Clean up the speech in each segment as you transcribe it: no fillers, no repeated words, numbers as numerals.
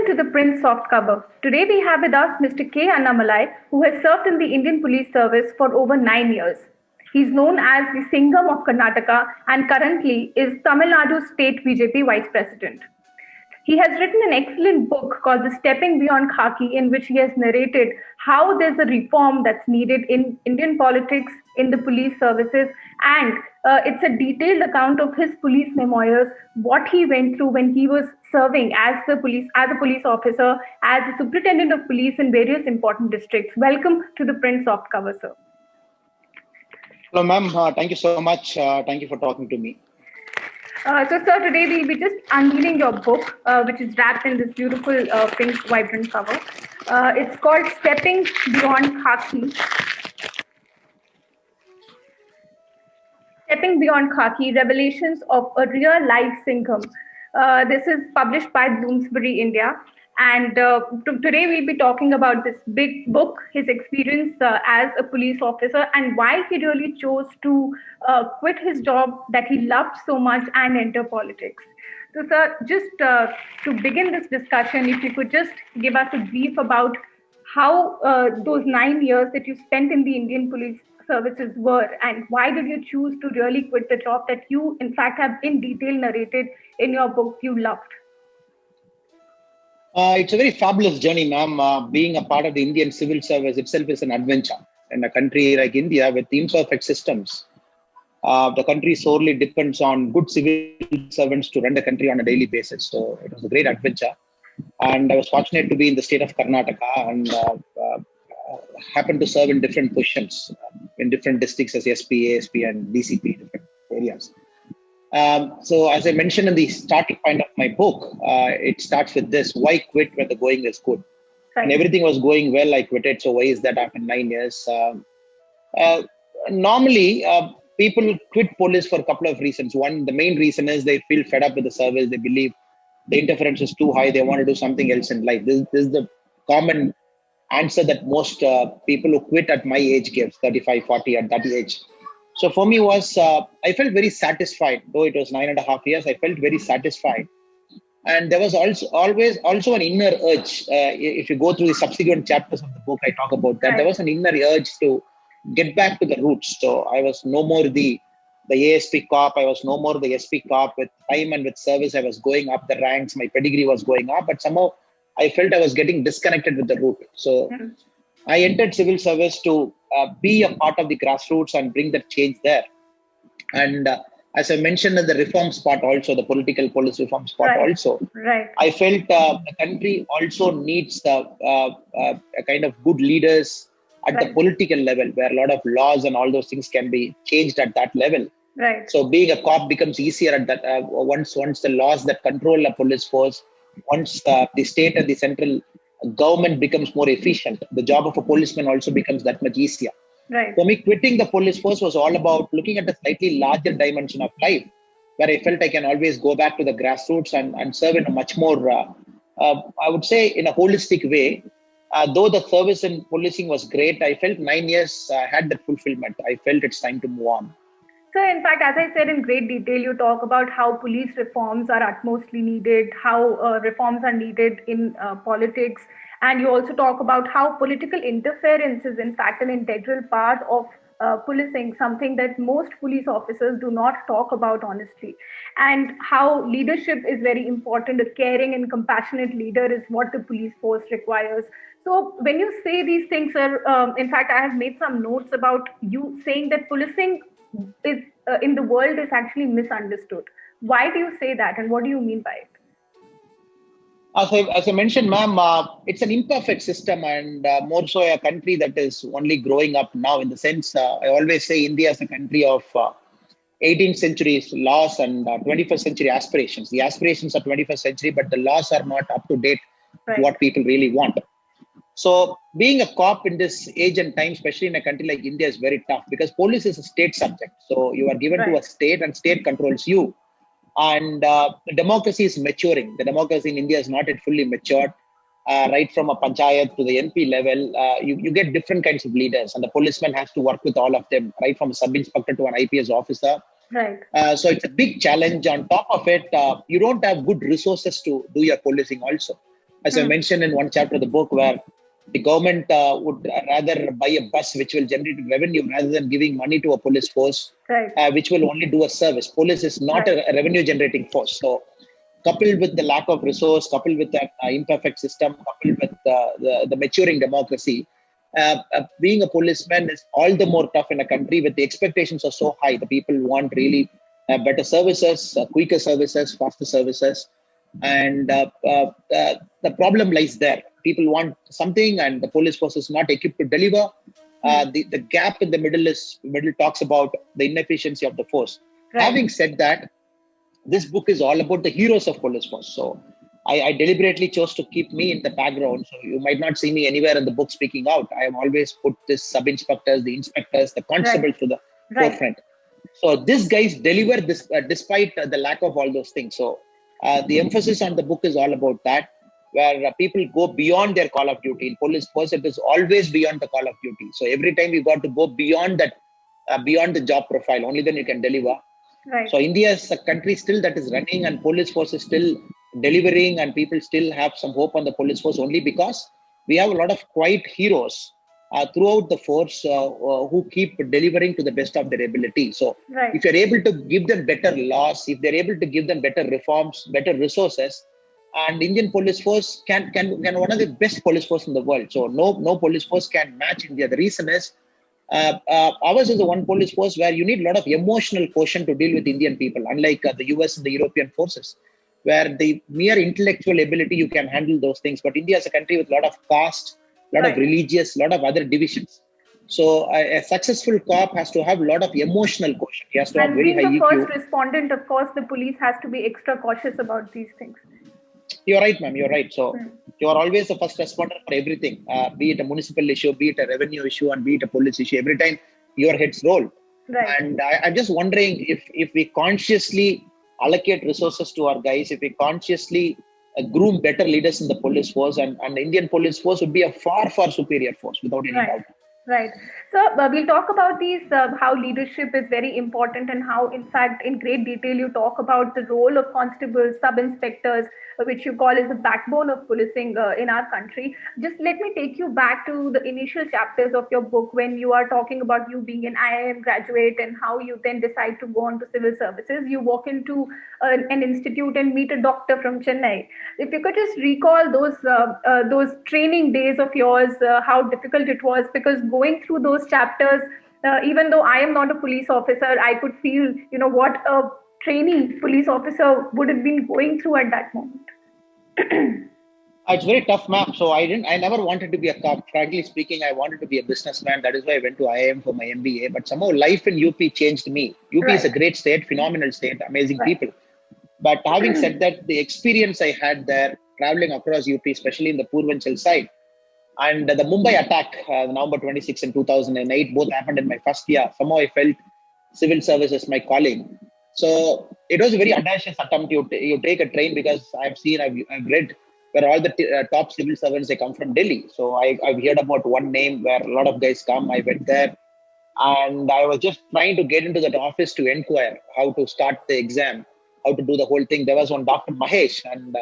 to the Print Softcover. Today we have with us Mr. K. Annamalai, who has served in the Indian Police Service for over 9 years. He's known as the Singham of Karnataka and currently is Tamil Nadu State BJP Vice President. He has written an excellent book called The Stepping Beyond Khaki, in which he has narrated how there's a reform that's needed in Indian politics, in the police services, and it's a detailed account of his police memoirs, what he went through when he was serving as a police officer, as a superintendent of police in various important districts. Welcome to the Print Softcover, sir. Hello, ma'am. Thank you so much. Thank you for talking to me. So, sir, today we'll be just unveiling your book, which is wrapped in this beautiful pink, vibrant cover. It's called Stepping Beyond Khaki. Stepping Beyond Khaki, Revelations of a Real-Life Singham. This is published by Bloomsbury, India. And today we'll be talking about this big book, his experience as a police officer, and why he really chose to quit his job that he loved so much and enter politics. So, sir, just to begin this discussion, if you could just give us a brief about how those 9 years that you spent in the Indian police services were, and why did you choose to really quit the job that you, in fact, have in detail narrated in your book you loved? It's a very fabulous journey, ma'am. Being a part of the Indian civil service itself is an adventure. In a country like India with imperfect systems, the country sorely depends on good civil servants to run the country on a daily basis. So it was a great adventure. And I was fortunate to be in the state of Karnataka and happened to serve in different positions in different districts as SP, ASP, and DCP, different areas. So as I mentioned in the starting point of my book, it starts with this: why quit when the going is good? Right. And everything was going well, I quitted. So why is that after 9 years? Normally, people quit police for a couple of reasons. One, the main reason is they feel fed up with the service. They believe the interference is too high. They want to do something else in life. This is the common answer that most people who quit at my age give, 35, 40 at that age. So for me was, I felt very satisfied, though it was 9.5 years, I felt very satisfied. And there was always an inner urge. If you go through the subsequent chapters of the book, I talk about that. Right. There was an inner urge to get back to the roots. So I was no more the ASP cop. I was no more the SP cop. With time and with service, I was going up the ranks. My pedigree was going up, but somehow I felt I was getting disconnected with the root. So I entered civil service to be a part of the grassroots and bring that change there. And as I mentioned in the reforms part also, the political policy reforms part also, I felt the country also needs a kind of good leaders at the political level, where a lot of laws and all those things can be changed at that level. Right. So being a cop becomes easier at that once the laws that control a police force, once the state and the central government becomes more efficient, the job of a policeman also becomes that much easier. Right. For me, quitting the police force was all about looking at a slightly larger dimension of life, where I felt I can always go back to the grassroots and serve in a much more, I would say, in a holistic way. Though the service in policing was great, I felt 9 years had that fulfillment. I felt it's time to move on. So, in fact, as I said in great detail, you talk about how police reforms are utmostly needed, how reforms are needed in politics, and you also talk about how political interference is, in fact, an integral part of policing, something that most police officers do not talk about honestly, and how leadership is very important. A caring and compassionate leader is what the police force requires. So when you say these things, sir, in fact, I have made some notes about you saying that policing is in the world is actually misunderstood. Why do you say that, and what do you mean by it? As I mentioned, ma'am, it's an imperfect system, and more so a country that is only growing up now. In the sense, I always say India is a country of 18th century laws and 21st century aspirations. The aspirations are 21st century, but the laws are not up to date to what people really want. So being a cop in this age and time, especially in a country like India, is very tough because police is a state subject. So you are given to a state and state controls you. And the democracy is maturing. The democracy in India is not yet fully matured. Right from a panchayat to the MP level, you get different kinds of leaders, and the policeman has to work with all of them, right from a sub-inspector to an IPS officer. Right. So it's a big challenge. On top of it, you don't have good resources to do your policing also. as I mentioned in one chapter of the book, where the government would rather buy a bus which will generate revenue rather than giving money to a police force, which will only do a service. Police is not a revenue generating force. So coupled with the lack of resource, coupled with an imperfect system, coupled with the maturing democracy, being a policeman is all the more tough in a country with the expectations are so high. The people want really better services, quicker services, faster services. And the problem lies there. People want something and the police force is not equipped to deliver. The gap in the middle talks about the inefficiency of the force. Having said that, this book is all about the heroes of police force. So I deliberately chose to keep me in the background. So you might not see me anywhere in the book speaking out. I have always put this sub-inspectors, the inspectors, the constables to the forefront. So these guys deliver this despite the lack of all those things. So the emphasis on the book is all about that, where people go beyond their call of duty. In police force, it is always beyond the call of duty. So every time you got to go beyond that, beyond the job profile, only then you can deliver. So India is a country still that is running and police force is still delivering, and people still have some hope on the police force only because we have a lot of quiet heroes throughout the force who keep delivering to the best of their ability. So if you're able to give them better laws, if they're able to give them better reforms, better resources, and Indian police force can one of the best police force in the world. So no police force can match India. The reason is ours is the one police force where you need a lot of emotional quotient to deal with Indian people, unlike the US and the European forces, where the mere intellectual ability you can handle those things. But India is a country with a lot of caste, a lot of religious, a lot of other divisions. So a successful cop has to have a lot of emotional quotient. He has to have very high EQ. And being the first respondent, of course, the police has to be extra cautious about these things. You're right, ma'am. You're right. So you are always the first responder for everything, be it a municipal issue, be it a revenue issue, and be it a police issue. Every time your heads roll. And I'm just wondering if we consciously allocate resources to our guys, if we consciously groom better leaders in the police force, and the Indian police force would be a far, far superior force without any doubt. So we'll talk about these, how leadership is very important and how, in fact, in great detail, you talk about the role of constables, sub-inspectors, which you call is the backbone of policing in our country. Just let me take you back to the initial chapters of your book when you are talking about you being an IIM graduate and how you then decide to go on to civil services. You walk into an institute and meet a doctor from Chennai. If you could just recall those training days of yours, how difficult it was, because going through those chapters, even though I am not a police officer, I could feel, what a trainee police officer would have been going through at that moment. It's very tough, ma'am. So I never wanted to be a cop. Frankly speaking, I wanted to be a businessman. That is why I went to IIM for my MBA. But somehow life in UP changed me. UP is a great state, phenomenal state, amazing people. But having said that, the experience I had there, traveling across UP, especially in the Purvanchal side, and the Mumbai attack, November 26 in 2008, both happened in my first year. Somehow I felt civil service is my calling. So it was a very audacious attempt. You take a train, because I've read where all the top civil servants, they come from Delhi. So I've heard about one name where a lot of guys come. I went there and I was just trying to get into that office to inquire how to start the exam, how to do the whole thing. There was one Dr. Mahesh, and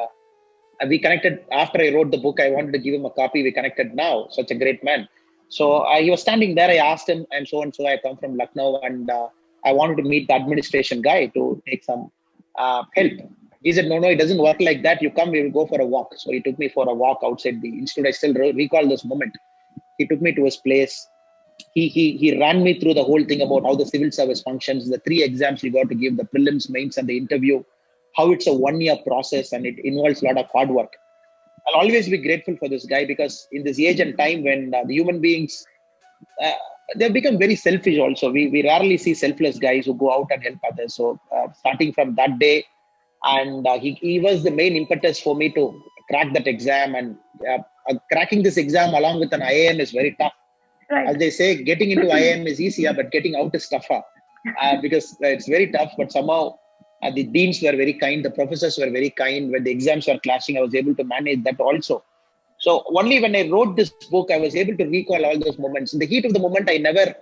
we connected after I wrote the book. I wanted to give him a copy. We connected now. Such a great man. So he was standing there. I asked him, and so I come from Lucknow, and I wanted to meet the administration guy to take some help. He said, no, it doesn't work like that. You come, we will go for a walk. So he took me for a walk outside the institute. I still recall this moment. He took me to his place. He ran me through the whole thing about how the civil service functions, the 3 exams you got to give, the prelims, mains, and the interview, how it's a 1-year process and it involves a lot of hard work. I'll always be grateful for this guy, because in this age and time when the human beings, they've become very selfish also. We rarely see selfless guys who go out and help others. So starting from that day, and he was the main impetus for me to crack that exam. And cracking this exam along with an IIM is very tough. As they say, getting into IIM is easier, but getting out is tougher, because it's very tough. But somehow the deans were very kind, the professors were very kind. When the exams were clashing, I was able to manage that also. So only when I wrote this book, I was able to recall all those moments. In the heat of the moment, I never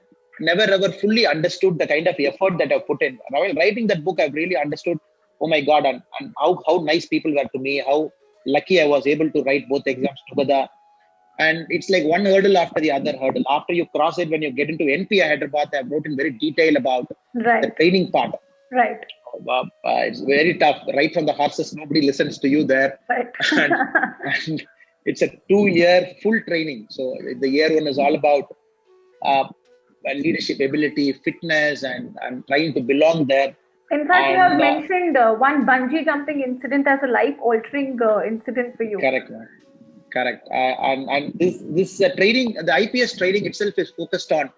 ever fully understood the kind of effort that I put in. While writing that book, I've really understood, oh my God, and how nice people were to me, how lucky I was able to write both exams together. And it's like one hurdle after the other hurdle. After you cross it, when you get into NPI Hyderabad, I've wrote in very detail about the Right. training part. Right. It's very tough. Right from the horses, nobody listens to you there. Right. and, and it's a 2-year full training. So the year one is all about uh, leadership ability, fitness, and trying to belong there. In fact, you have And mentioned one bungee jumping incident as a life-altering incident for you. correct, man. Correct. And this training, the IPS training itself is focused on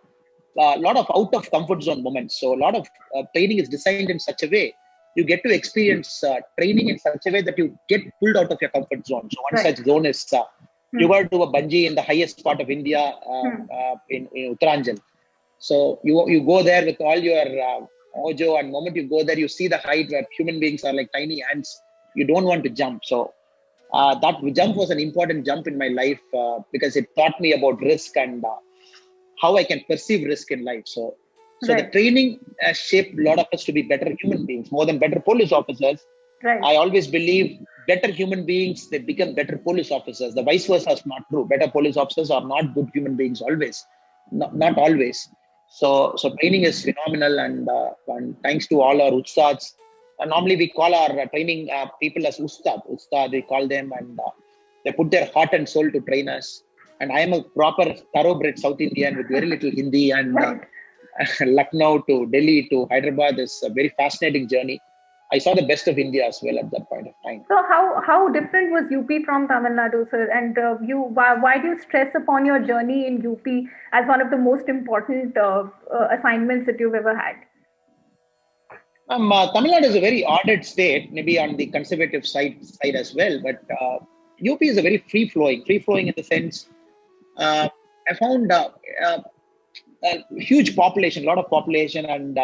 a lot of out of comfort zone moments. So a lot of training is designed in such a way you get to experience training in such a way that you get pulled out of your comfort zone. So one Right. such zone is you got to do a bungee in the highest part of India, in Uttaranchal. So you go there with all your mojo, and moment you go there, you see the height where human beings are like tiny ants. You don't want to jump. So that jump was an important jump in my life because it taught me about risk and how I can perceive risk in life. So the Right. training has shaped a lot of us to be better human beings, more than better police officers. Right. I always believe better human beings, they become better police officers. The vice versa is not true. Better police officers are not good human beings always, not always. So training is phenomenal, and thanks to all our ustads. Normally we call our training people as ustad. We call them, and they put their heart and soul to train us. And I am a proper thoroughbred South Indian with very little Hindi, and Right. Lucknow to Delhi to Hyderabad is a very fascinating journey. I saw the best of India as well at that point of time. So how different was UP from Tamil Nadu, sir? And why do you stress upon your journey in UP as one of the most important assignments that you've ever had? Tamil Nadu is a very ordered state, maybe on the conservative side as well, but UP is a very free flowing in the sense I found a huge population, a lot of population, and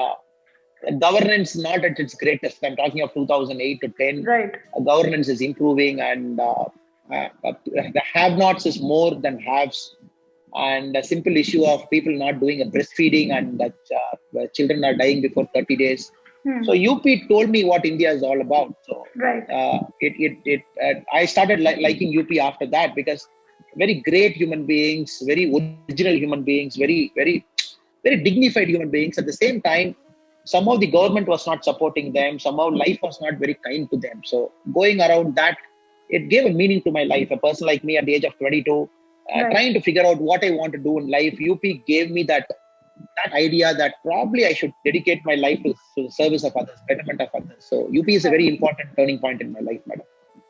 governance not at its greatest. I'm talking of 2008 to 10. Right. Governance is improving, and the have-nots is more than haves. And a simple issue of people not doing a breastfeeding, and that children are dying before 30 days. So UP told me what India is all about. So Right. I started liking UP after that, because very great human beings, very original human beings, very dignified human beings. At the same time, somehow the government was not supporting them. Somehow life was not very kind to them. So going around that, it gave a meaning to my life. A person like me at the age of 22, Right. trying to figure out what I want to do in life, UP gave me that idea that probably I should dedicate my life to the service of others, betterment of others. So UP is a very important turning point in my life, madam.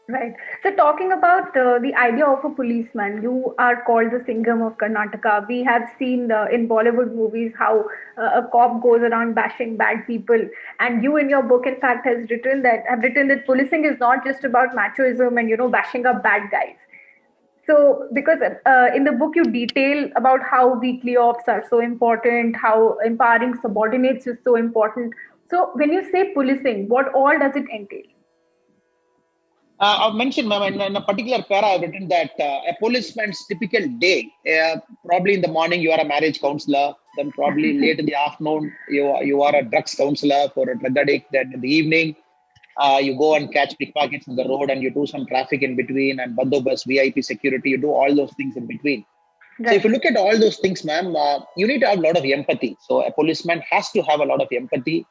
Right. So, talking about the idea of a policeman, you are called the Singham of Karnataka. We have seen in Bollywood movies how a cop goes around bashing bad people, and you, in your book, in fact, have written that policing is not just about machoism and bashing up bad guys. So, because in the book you detail about how weekly ops are so important, how empowering subordinates is so important. So, when you say policing, what all does it entail? I've mentioned, ma'am, in a particular para, I've written that a policeman's typical day, probably in the morning, you are a marriage counselor. Then probably late in the afternoon, you are a drugs counselor for a drug addict. Then in the evening, you go and catch pickpockets on the road, and you do some traffic in between, and bandobas, VIP security, you do all those things in between. So if you look at all those things, ma'am, you need to have a lot of empathy. So a policeman has to have a lot of empathy,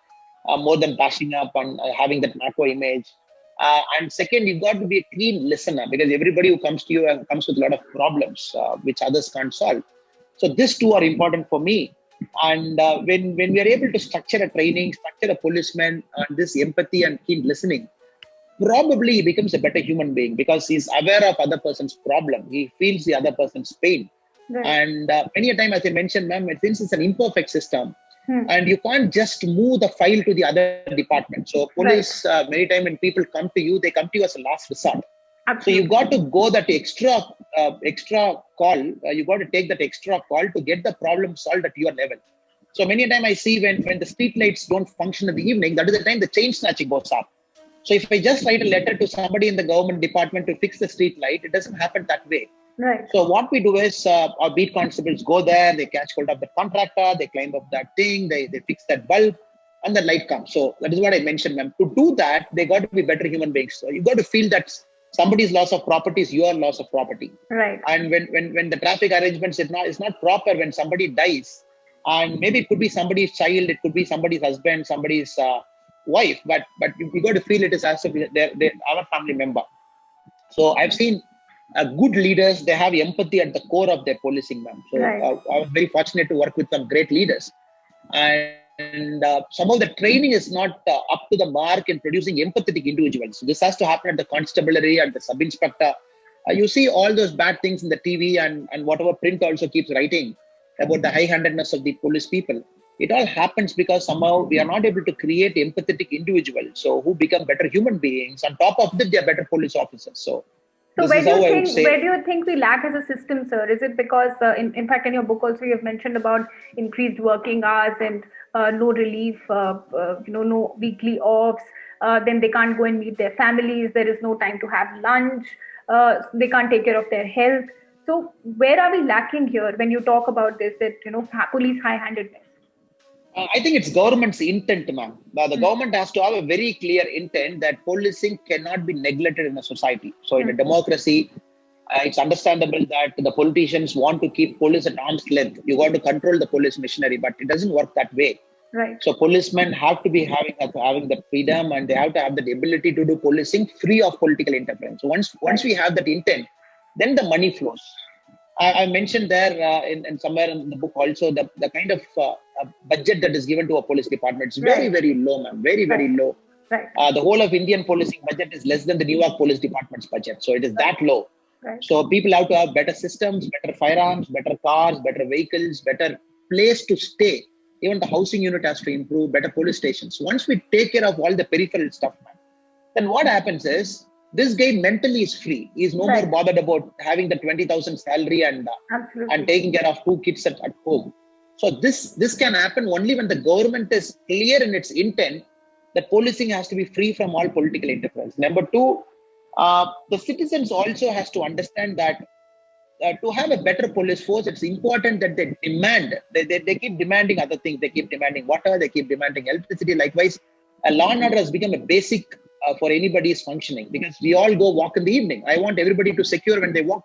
more than bashing up and having that macro image. And second, you've got to be a keen listener, because everybody who comes to you comes with a lot of problems which others can't solve. So these two are important for me. And when we are able to structure a training, structure a policeman on this empathy and keen listening, probably he becomes a better human being, because he's aware of other person's problem. He feels the other person's pain. Right. And many a time, as I mentioned, ma'am, since it's an imperfect system, and you can't just move the file to the other department. So police, many times when people come to you, they come to you as a last resort. Absolutely. So you've got to go that extra call. You got to take that extra call to get the problem solved at your level. So many a time I see when the street lights don't function in the evening, that is the time the chain snatching goes up. So if I just write a letter to somebody in the government department to fix the street light, it doesn't happen that way. Right. So what we do is our beat constables go there, they catch hold of the contractor, they climb up that thing, they fix that bulb, and the light comes. So that is what I mentioned, ma'am. To do that, they got to be better human beings. So you got to feel that Somebody's loss of property is your loss of property. Right. And when the traffic arrangements is not proper, when somebody dies, and maybe it could be somebody's child, it could be somebody's husband, somebody's wife, but you got to feel it is as if they're our family member. So I've seen good leaders, they have empathy at the core of their policing, ma'am. So Right. I was very fortunate to work with some great leaders. And some of the training is not up to the mark in producing empathetic individuals. So this has to happen at the constabulary, at the sub-inspector. You see all those bad things in the TV and whatever print also keeps writing about the high-handedness of the police people. It all happens because somehow we are not able to create empathetic individuals, so who become better human beings. On top of that, they are better police officers. So this is how I would say. Where do you think we lack as a system, sir? Is it because, in fact, in your book also you have mentioned about increased working hours and no relief, no weekly offs. Then they can't go and meet their families. There is no time to have lunch. They can't take care of their health. So where are we lacking here when you talk about this? That police high-handedness. I think it's government's intent, ma'am. The government has to have a very clear intent that policing cannot be neglected in a society. So in a democracy, it's understandable that the politicians want to keep police at arm's length. You got to control the police machinery, but it doesn't work that way. Right. So policemen have to be having the freedom, and they have to have the ability to do policing free of political interference. So once we have that intent, then the money flows. I mentioned there in somewhere in the book also the kind of budget that is given to a police department is very, very low, ma'am. Very, very low. Right. The whole of Indian policing budget is less than the New York Police Department's budget. So it is that low. Right. So people have to have better systems, better firearms, better cars, better vehicles, better place to stay. Even the housing unit has to improve, better police stations. Once we take care of all the peripheral stuff, man, then what happens is this guy mentally is free. He is no more bothered about having the 20,000 salary and taking care of 2 kids at home. So this can happen only when the government is clear in its intent that policing has to be free from all political interference. Number 2, the citizens also has to understand that to have a better police force, it's important that they demand. They keep demanding other things. They keep demanding water. They keep demanding electricity. Likewise, a law and order has become a basic for anybody's functioning, because we all go walk in the evening. I want everybody to secure when they walk.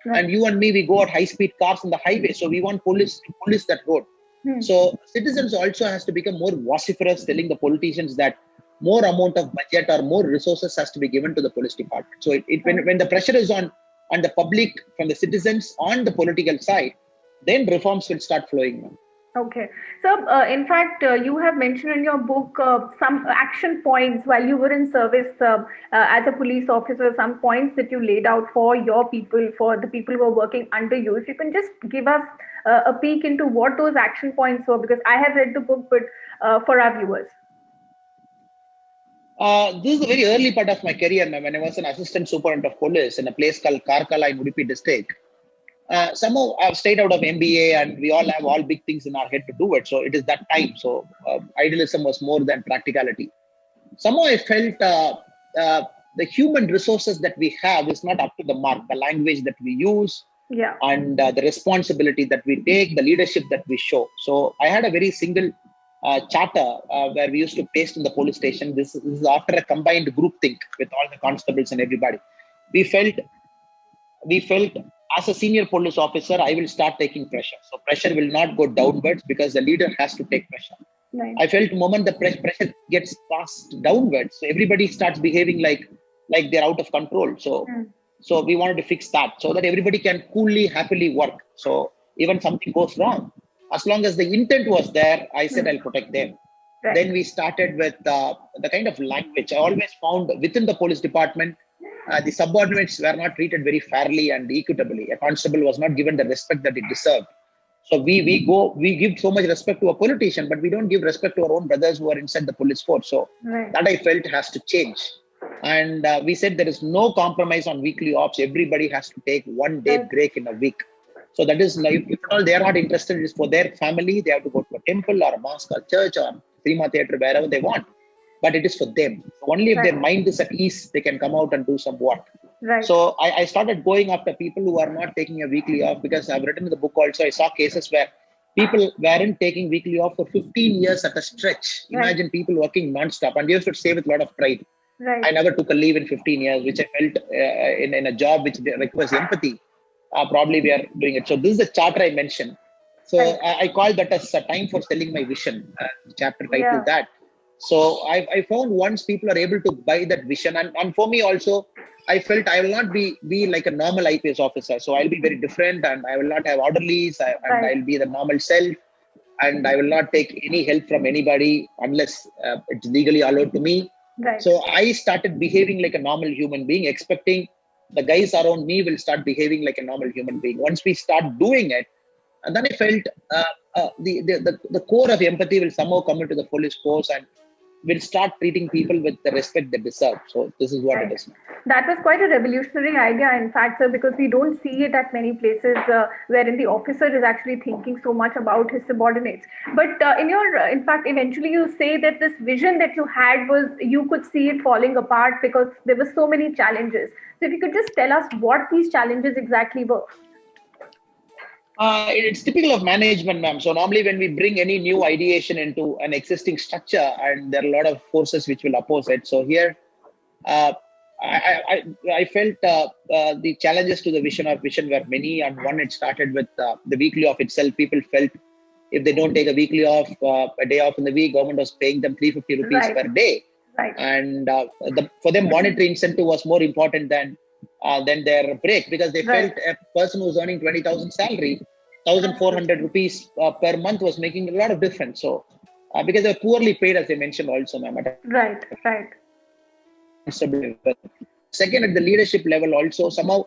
Right. And you and me, we go at high-speed cars on the highway. So we want police to police that road. So citizens also has to become more vociferous, telling the politicians that more amount of budget or more resources has to be given to the police department. So when the pressure is on the public, from the citizens, on the political side, then reforms will start flowing. Okay. So, in fact, you have mentioned in your book some action points while you were in service as a police officer, some points that you laid out for your people, for the people who are working under you. If you can just give us a peek into what those action points were, because I have read the book, but for our viewers. This is a very early part of my career, when I was an assistant superintendent of police in a place called Karkala in Udupi district. Somehow I've stayed out of MBA, and we all have all big things in our head to do it. So it is that time. So idealism was more than practicality. Somehow I felt the human resources that we have is not up to the mark. The language that we use, and the responsibility that we take, the leadership that we show. So I had a very single charter where we used to paste in the police station. This is after a combined group think with all the constables and everybody. We felt as a senior police officer, I will start taking pressure. So pressure will not go downwards because the leader has to take pressure. Right. I felt the moment the pressure gets passed downwards, so everybody starts behaving like they're out of control. So we wanted to fix that so that everybody can coolly, happily work. So even something goes wrong, as long as the intent was there, I said I'll protect them. Right. Then we started with the kind of language. I always found within the police department, the subordinates were not treated very fairly and equitably. A constable was not given the respect that he deserved. So we give so much respect to a politician, but we don't give respect to our own brothers who are inside the police force. So that I felt has to change. And we said there is no compromise on weekly ops. Everybody has to take 1 day break in a week. So that is, if at all they are not interested, it is for their family. They have to go to a temple or a mosque or church or cinema theatre, wherever they want. But it is for them. So only if their mind is at ease, they can come out and do some work. Right. So I started going after people who are not taking a weekly off, because I've written in the book also, I saw cases where people weren't taking weekly off for 15 years at a stretch. Imagine people working non-stop, and they used to say with a lot of pride, Right. I never took a leave in 15 years, which I felt in a job which requires empathy. Probably we are doing it. So this is the charter I mentioned. So Right. I call that as a time for selling my vision. Chapter title Yeah. that. So I found once people are able to buy that vision, and for me also, I felt I will not be like a normal IPS officer. So I'll be very different, and I will not have orderlies, and Right. I'll be the normal self, and I will not take any help from anybody unless it's legally allowed to me. Right. So I started behaving like a normal human being, expecting the guys around me will start behaving like a normal human being. Once we start doing it, and then I felt the core of empathy will somehow come into the police force, and will start treating people with the respect they deserve. So this is what it Right. is now. That was quite a revolutionary idea, in fact, sir, because we don't see it at many places wherein the officer is actually thinking so much about his subordinates. But in fact, eventually you say that this vision that you had was you could see it falling apart because there were so many challenges. So if you could just tell us what these challenges exactly were. It's typical of management, ma'am. So normally when we bring any new ideation into an existing structure, and there are a lot of forces which will oppose it. So here, uh, I felt the challenges to the vision were many, and one it started with the weekly off itself. People felt if they don't take a weekly off, a day off in the week, government was paying them 350 rupees Right. per day, Right. and for them monetary incentive was more important than their break, because they Right. felt a person who's earning 20,000 salary, 1,400 rupees per month was making a lot of difference. So because they're poorly paid, as they mentioned also, ma'am, at Right. Right. constable level. Second, at the leadership level also, somehow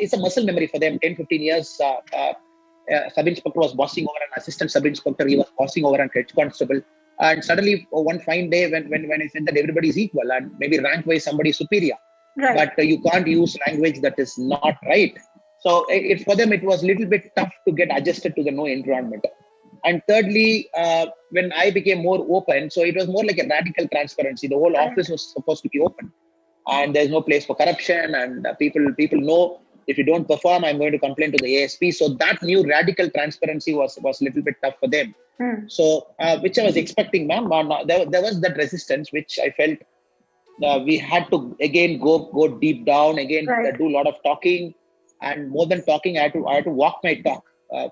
it's a muscle memory for them. 10, 15 years, sub inspector was bossing over an assistant sub inspector. He was bossing over an head constable. And suddenly, one fine day, when I said that everybody is equal and maybe rank wise somebody is superior, Right. but you can't use language that is not right. So for them, it was a little bit tough to get adjusted to the new environment. And thirdly, when I became more open, so it was more like a radical transparency. The whole Right. office was supposed to be open, and there's no place for corruption. And people know if you don't perform, I'm going to complain to the ASP. So that new radical transparency was a little bit tough for them. Hmm. So which I was expecting, ma'am. There was that resistance, which I felt we had to again go deep down again, Right. do a lot of talking, and more than talking, I had to walk my talk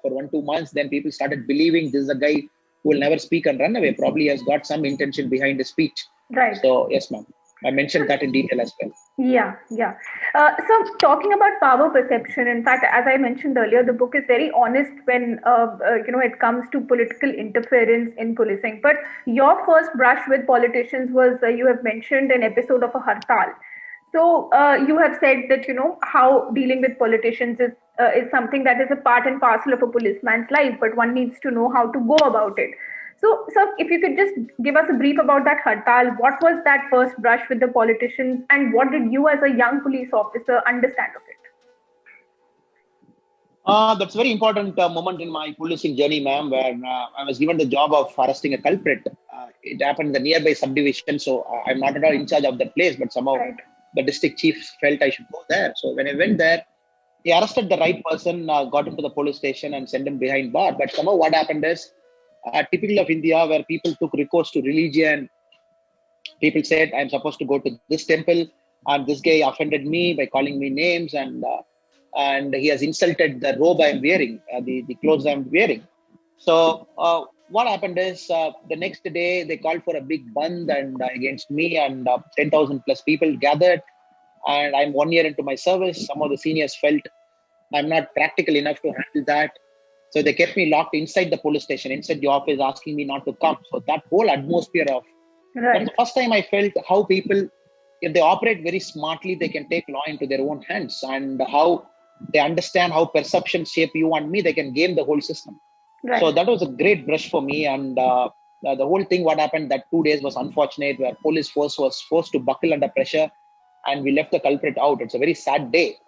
for 1 2 months. Then people started believing this is a guy who will never speak and run away. Probably has got some intention behind his speech. Right. So yes, ma'am, I mentioned that in detail as well. Yeah, yeah. So talking about power perception, in fact, as I mentioned earlier, the book is very honest when it comes to political interference in policing. But your first brush with politicians was you have mentioned an episode of a hartal. So you have said that how dealing with politicians is something that is a part and parcel of a policeman's life, but one needs to know how to go about it. So, if you could just give us a brief about that hartal, what was that first brush with the politicians, and what did you, as a young police officer, understand of it? That's a very important moment in my policing journey, ma'am, where I was given the job of arresting a culprit. It happened in the nearby subdivision, so I'm not at all in charge of that place, but somehow Right. the district chief felt I should go there. So when I went there, he arrested the right person, got him to the police station and sent him behind bar. But somehow what happened is, typical of India, where people took recourse to religion. People said, I'm supposed to go to this temple, and this guy offended me by calling me names, and he has insulted the robe I'm wearing, the clothes I'm wearing. So what happened is, the next day they called for a big band and against me, and 10,000 plus people gathered. And I'm 1 year into my service. Some of the seniors felt I'm not practical enough to handle that. So they kept me locked inside the police station, inside the office, asking me not to come. So that whole atmosphere of that's Right. the first time I felt how people, if they operate very smartly, they can take law into their own hands, and how they understand how perception shape you and me, they can game the whole system. So Right. that was a great brush for me. And the whole thing, what happened that 2 days was unfortunate, where police force was forced to buckle under pressure, and we left the culprit out. It's a very sad day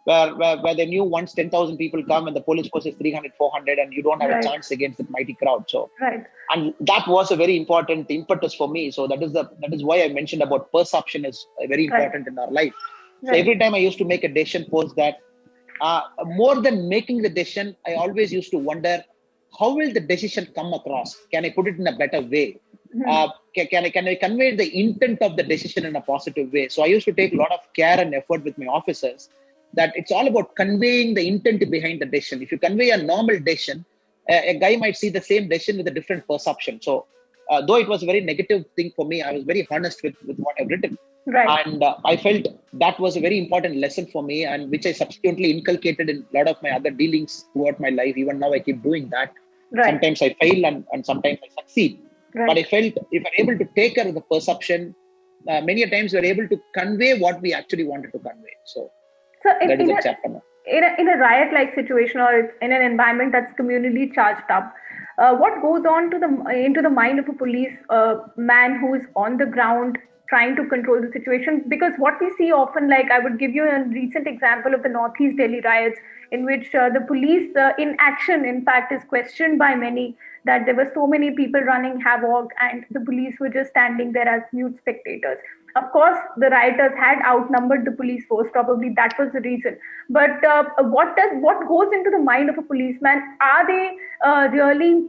where they knew once 10,000 people come and the police force is 300, 400, and you don't have a Right. chance against that mighty crowd. So Right. and that was a very important impetus for me. So that is why I mentioned about perception is very Right. important in our life. So Right. every time I used to make a decision post that, more than making the decision, I always used to wonder, how will the decision come across? Can I put it in a better way? Can I convey the intent of the decision in a positive way? So I used to take a lot of care and effort with my officers that it's all about conveying the intent behind the decision. If you convey a normal decision, a guy might see the same decision with a different perception. So though it was a very negative thing for me, I was very honest with what I've written. Right. And I felt that was a very important lesson for me, and which I subsequently inculcated in a lot of my other dealings throughout my life. Even now, I keep doing that. Right. Sometimes I fail and sometimes I succeed. Right. But I felt if I'm able to take care of the perception, many a times we're able to convey what we actually wanted to convey. So that is a chapter now. In a riot-like situation or in an environment that's communally charged up, what goes on into the mind of a police man who is on the ground trying to control the situation? Because what we see often, like I would give you a recent example of the Northeast Delhi riots, in which the police inaction, in fact, is questioned by many, that there were so many people running havoc and the police were just standing there as mute spectators. Of course, the rioters had outnumbered the police force. Probably that was the reason. But what goes into the mind of a policeman? Are they really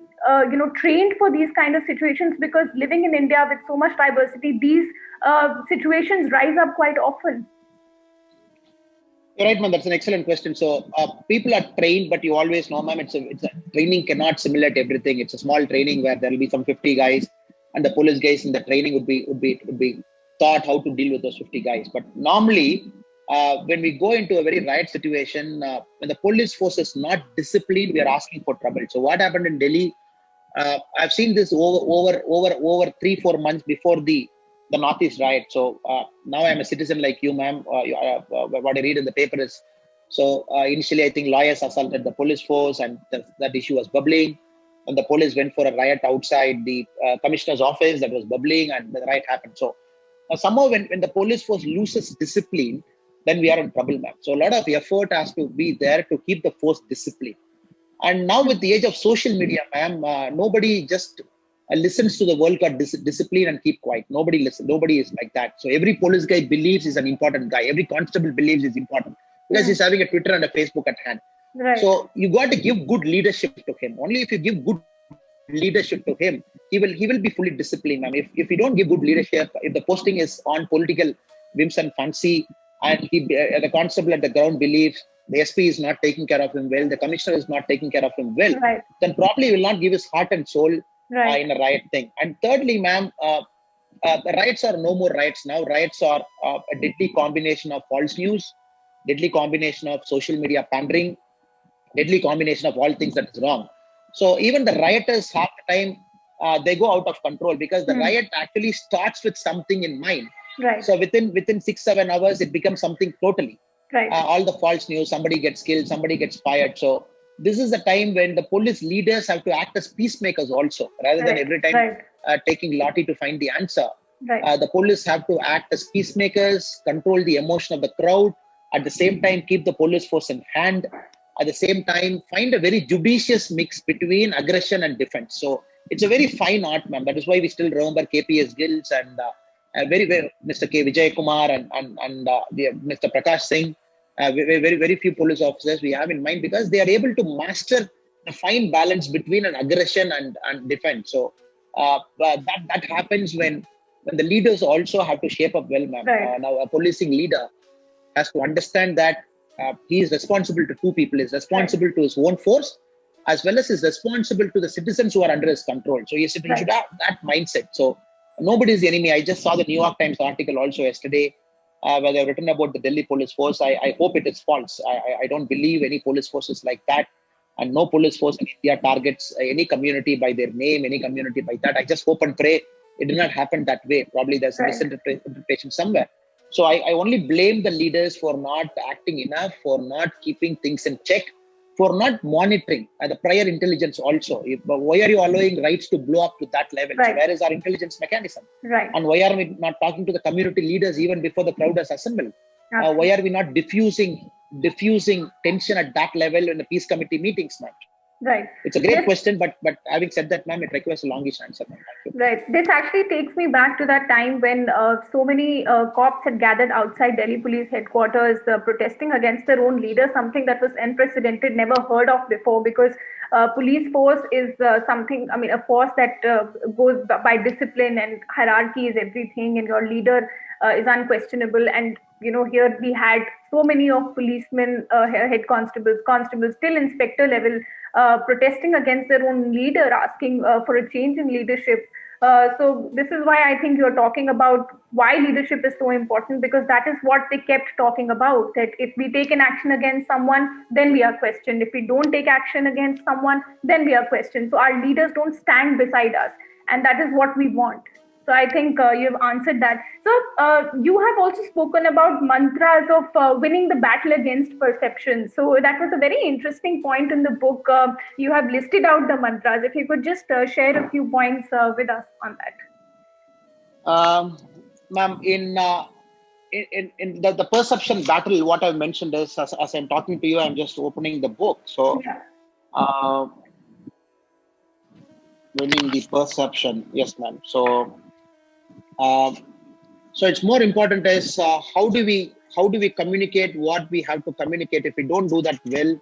trained for these kind of situations? Because living in India with so much diversity, these situations rise up quite often. You're right, ma'am. That's an excellent question. So people are trained, but you always know, ma'am, it's a training cannot simulate everything. It's a small training where there will be some 50 guys, and the police guys in the training would be taught how to deal with those 50 guys. But normally, when we go into a very riot situation, when the police force is not disciplined, we are asking for trouble. So what happened in Delhi? I've seen this over 3-4 months before the Northeast riot. So now I'm a citizen like you, ma'am. What I read in the paper is, so initially I think lawyers assaulted the police force, and that issue was bubbling. And the police went for a riot outside the commissioner's office that was bubbling, and the riot happened. So somehow when the police force loses discipline, then we are in trouble, ma'am. So a lot of effort has to be there to keep the force disciplined. And now with the age of social media, ma'am, nobody just listens to the world called discipline and keep quiet. Nobody listens. Nobody is like that. So every police guy believes he's an important guy. Every constable believes he's important because he's having a Twitter and a Facebook at hand. Right. So you got to give good leadership to him. Only if you give good leadership to him, he will be fully disciplined. Ma'am. If you don't give good leadership, if the posting is on political whims and fancy, and the constable at the ground believes the SP is not taking care of him well, the commissioner is not taking care of him well, right, then probably he will not give his heart and soul right, in a riot thing. And thirdly, ma'am, the riots are no more riots now. Riots are a deadly combination of false news, deadly combination of social media pandering, deadly combination of all things that is wrong. So even the rioters, half the time, they go out of control because the riot actually starts with something in mind. Right. So within 6-7 hours, it becomes something totally. Right. All the false news, somebody gets killed, somebody gets fired. So this is the time when the police leaders have to act as peacemakers also, rather than every time taking lathi to find the answer. Right. The police have to act as peacemakers, control the emotion of the crowd, at the same time keep the police force in hand, at the same time find a very judicious mix between aggression and defense. So it's a very fine art, ma'am. That is why we still remember KPS Gills and Mr. K. Vijay Kumar and Mr. Prakash Singh. Very few police officers we have in mind because they are able to master the fine balance between an aggression and defense. So that happens when the leaders also have to shape up well, ma'am. Right. Now a policing leader has to understand that he is responsible to two people. He is responsible to his own force as well as is responsible to the citizens who are under his control. So he should have that mindset. So nobody is the enemy. I just saw the New York Times article also yesterday where they've written about the Delhi police force. I hope it is false. I don't believe any police force is like that. And no police force in India targets any community by their name, any community by that. I just hope and pray it did not happen that way. Probably there's a misinterpretation somewhere. So I only blame the leaders for not acting enough, for not keeping things in check, for not monitoring the prior intelligence also. Why are you allowing riots to blow up to that level? Right. So where is our intelligence mechanism? Right. And why are we not talking to the community leaders even before the crowd has assembled? Why are we not diffusing tension at that level in the peace committee meetings, ma'am? Right. It's a great question, but having said that, ma'am, it requires a longish answer. Right. This actually takes me back to that time when so many cops had gathered outside Delhi police headquarters protesting against their own leader, something that was unprecedented, never heard of before, because police force is something, I mean, a force that goes by discipline, and hierarchy is everything, and your leader is unquestionable. And, here we had so many of policemen, head constables, till inspector level, protesting against their own leader, asking for a change in leadership. So this is why I think you're talking about why leadership is so important, because that is what they kept talking about, that if we take an action against someone, then we are questioned. If we don't take action against someone, then we are questioned. So our leaders don't stand beside us, and that is what we want. So I think you've answered that. So you have also spoken about mantras of winning the battle against perception. So that was a very interesting point in the book. You have listed out the mantras. If you could just share a few points with us on that. Ma'am, in the perception battle, what I've mentioned is, as I'm talking to you, I'm just opening the book. So, yeah. Winning the perception, yes, ma'am. So, so it's more important is how do we communicate what we have to communicate. If we don't do that well,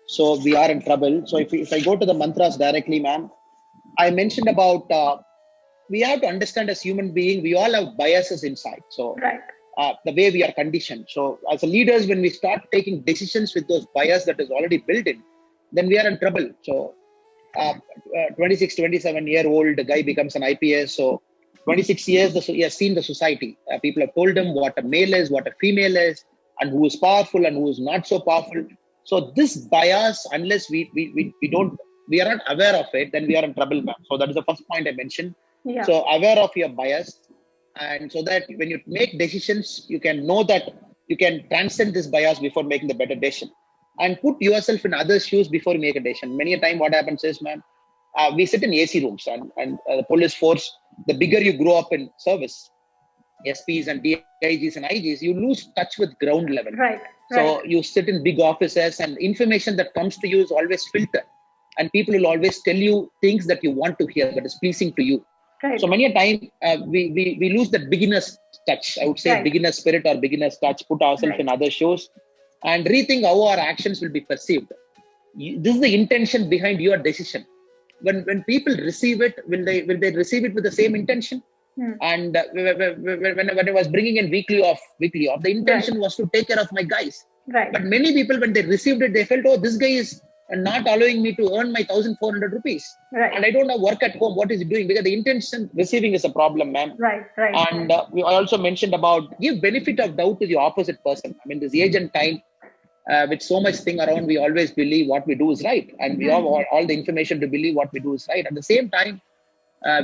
so we are in trouble. So if I go to the mantras directly, ma'am, I mentioned about we have to understand as human being, we all have biases inside. So right. The way we are conditioned. So as a leaders, when we start taking decisions with those bias that is already built in, then we are in trouble. So 26, 27-year-old guy becomes an IPS. So 26 years, he has seen the society. People have told him what a male is, what a female is, and who is powerful and who is not so powerful. So this bias, unless we are not aware of it, then we are in trouble, ma'am. So that is the first point I mentioned. Yeah. So aware of your bias, and so that when you make decisions, you can know that you can transcend this bias before making the better decision, and put yourself in others' shoes before you make a decision. Many a time what happens is, ma'am, we sit in AC rooms, and the police force, the bigger you grow up in service, SPs and DIGs and IGs, you lose touch with ground level. Right. So you sit in big offices, and information that comes to you is always filtered, and people will always tell you things that you want to hear, that is pleasing to you. Right. So many a time we lose that beginner's touch. I would say right. Beginner spirit or beginner's touch. Put ourselves right. in other shoes, and rethink how our actions will be perceived. This is the intention behind your decision. When people receive it, will they receive it with the same intention? And when I was bringing in weekly off, the intention right. was to take care of my guys. Right. But many people, when they received it, they felt, oh, this guy is not allowing me to earn my 1,400 rupees. Right. And I don't have work at home. What is he doing? Because the intention receiving is a problem, ma'am. Right. And I also mentioned about give benefit of doubt to the opposite person. I mean, this age and time, with so much thing around, we always believe what we do is right. And we have all the information to believe what we do is right. At the same time,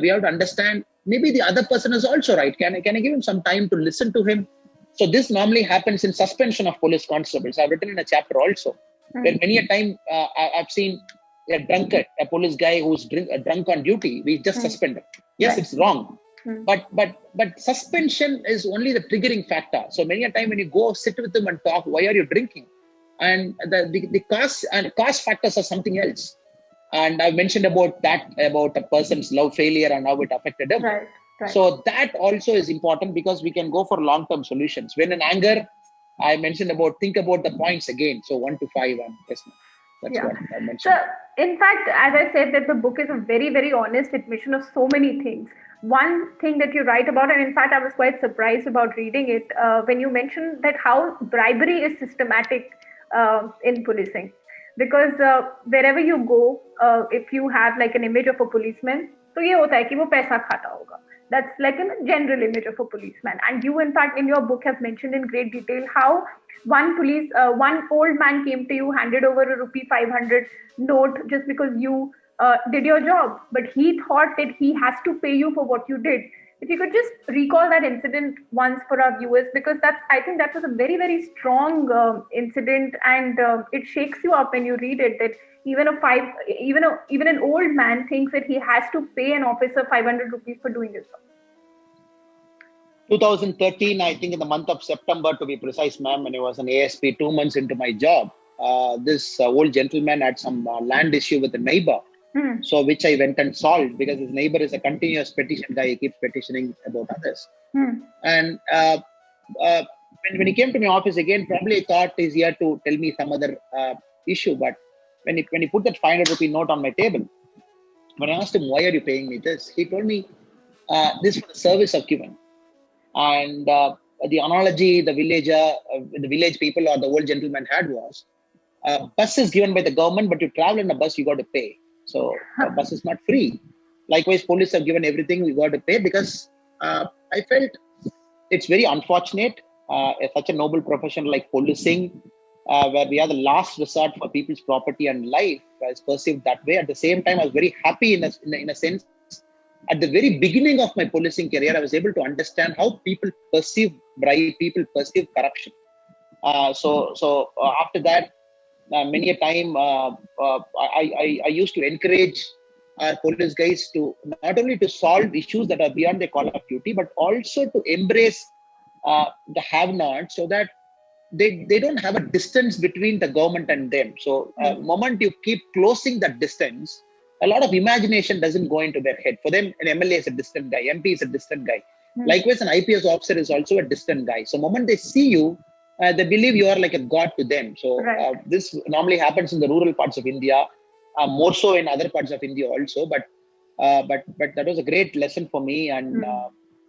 we have to understand maybe the other person is also right. Can I give him some time to listen to him? So this normally happens in suspension of police constables. I've written in a chapter also. Where many a time I've seen a drunkard, a police guy who's drunk on duty, we just suspend him. Yes, right. It's wrong. But suspension is only the triggering factor. So many a time when you go sit with them and talk, why are you drinking? And the cost factors are something else. And I've mentioned about a person's love failure and how it affected him. Right. So that also is important, because we can go for long-term solutions. When in anger, I mentioned think about the points again. So 1 to 5, and yes, that's what I mentioned. So, in fact, as I said, that the book is a very, very honest admission of so many things. One thing that you write about, and in fact, I was quite surprised about reading it, when you mentioned that how bribery is systematic in policing. Because wherever you go, if you have like an image of a policeman, so ye hota hai ki wo paisa khata hoga. That's like a general image of a policeman. And you, in fact, in your book have mentioned in great detail how one old man came to you, handed over a rupee 500 note just because you did your job. But he thought that he has to pay you for what you did. If you could just recall that incident once for our viewers, because I think that was a very, very strong incident, and it shakes you up when you read it, that even an old man thinks that he has to pay an officer 500 rupees for doing his job. 2013, I think in the month of September, to be precise, ma'am, when I was an ASP, 2 months into my job, this old gentleman had some land issue with a neighbor. So which I went and solved because his neighbor is a continuous petition guy. He keeps petitioning about others. And when he came to my office again, probably I thought he's here to tell me some other issue. But when he put that 500 rupee note on my table, when I asked him, why are you paying me this? He told me, this for the service I've given. And the analogy the village people or the old gentleman had was, bus is given by the government, but you travel in a bus, you got to pay. So a bus is not free. Likewise, police have given everything, we got to pay because I felt it's very unfortunate. Such a noble profession like policing, where we are the last resort for people's property and life, is perceived that way. At the same time, I was very happy in a sense. At the very beginning of my policing career, I was able to understand how people perceive bribe, people perceive corruption. So after that, many a time I used to encourage our police guys to not only to solve issues that are beyond their call of duty, but also to embrace the have-nots so that they don't have a distance between the government and them. So moment you keep closing that distance, a lot of imagination doesn't go into their head. For them, an MLA is a distant guy, MP is a distant guy. Likewise, an IPS officer is also a distant guy. So moment they see you, they believe you are like a god to them. So this normally happens in the rural parts of India, more so in other parts of India also. But that was a great lesson for me. And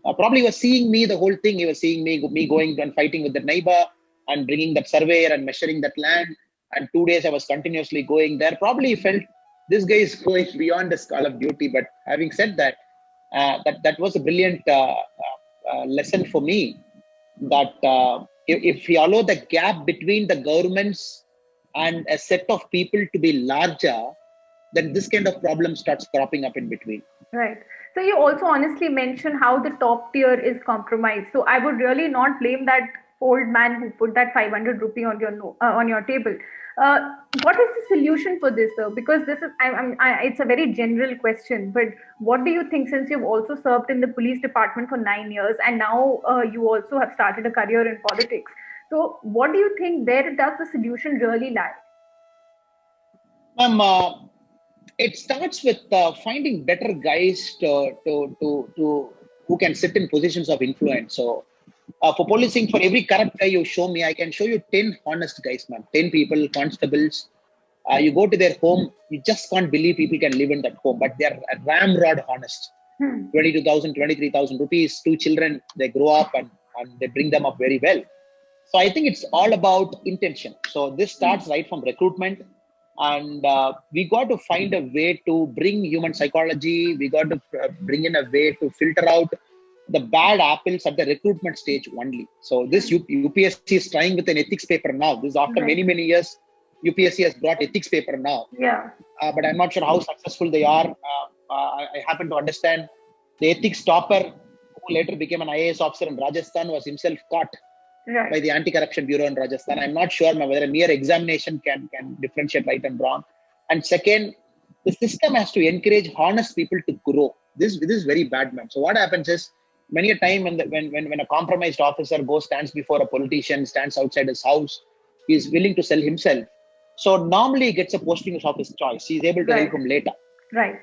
probably he was seeing me the whole thing. He was seeing me going and fighting with the neighbor and bringing that surveyor and measuring that land. And 2 days I was continuously going there. Probably he felt this guy is going beyond his call of duty. But having said that, that was a brilliant lesson for me. That if we allow the gap between the governments and a set of people to be larger, then this kind of problem starts cropping up in between. Right. So you also honestly mentioned how the top tier is compromised. So I would really not blame that old man who put that 500 rupee on your table. What is the solution for this, though? Because this is, it's a very general question. But what do you think, since you've also served in the police department for 9 years, and now you also have started a career in politics? So, what do you think? Where does the solution really lie? It starts with finding better guys who can sit in positions of influence. So, for policing, for every corrupt guy you show me, I can show you 10 honest guys, man. 10 people, constables. You go to their home, you just can't believe people can live in that home, but they're ramrod honest. 22,000, 23,000 rupees, 2 children, they grow up and they bring them up very well. So I think it's all about intention. So this starts right from recruitment. And we got to find a way to bring human psychology. We got to bring in a way to filter out the bad apples at the recruitment stage only. So this UPSC is trying with an ethics paper now. This is after many years, UPSC has brought ethics paper now. Yeah. But I'm not sure how successful they are. I happen to understand the ethics topper who later became an IAS officer in Rajasthan was himself caught by the Anti-Corruption Bureau in Rajasthan. I'm not sure whether a mere examination can differentiate right and wrong. And second, the system has to encourage honest people to grow. This is very bad, man. So what happens is, many a time when a compromised officer stands before a politician, stands outside his house, he is willing to sell himself. So normally he gets a posting of his choice. He is able to help him later. Right.